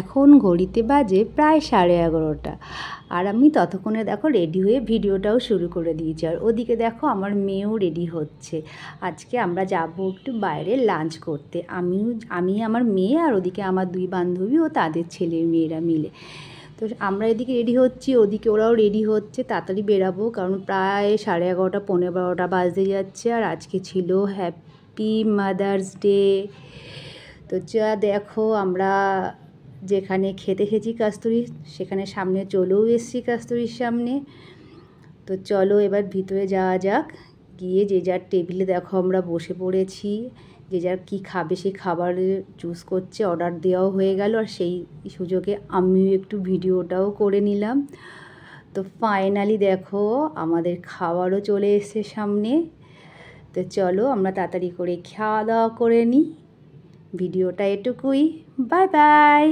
এখন ঘড়িতে বাজে প্রায় 11:30 আর আমি ততক্ষণে দেখো রেডি হয়ে ভিডিওটাও শুরু করে দিয়েছি। আর ওদিকে দেখো আমার মেয়েও রেডি হচ্ছে। আজকে আমরা যাব একটু বাইরে লাঞ্চ করতে, আমি আমার মেয়ে আর ওদিকে আমার 2 বান্ধবী ও তাদের ছেলে মেয়েরা মিলে। তো আমরা এদিকে রেডি হচ্ছি, ওদিকে ওরাও রেডি হচ্ছে, তাড়াতাড়ি বেরাবো কারণ প্রায় 11:30 11:15 বাজতে যাচ্ছে। আর আজকে ছিল হ্যাপি মাদার্স ডে। তো যা দেখো আমরা যেখানে খেতে খেয়েছি কাস্তুরি, সেখানে সামনে চলেও এসেছি কাস্তুরির সামনে। তো চলো এবার ভিতরে যাওয়া যাক, গিয়ে যে যার টেবিলে দেখো আমরা বসে পড়েছি, যে যার কী খাবে সেই খাবার চুজ করছে, অর্ডার দেওয়াও হয়ে গেল। আর সেই সুযোগে আমিও একটু ভিডিওটাও করে নিলাম। তো ফাইনালি দেখো আমাদের খাবারও চলে এসেছে সামনে। তো চলো আমরা তাড়াতাড়ি করে খাওয়া দাওয়া করে নিই। ভিডিওটা এটুকুই, বাই বাই।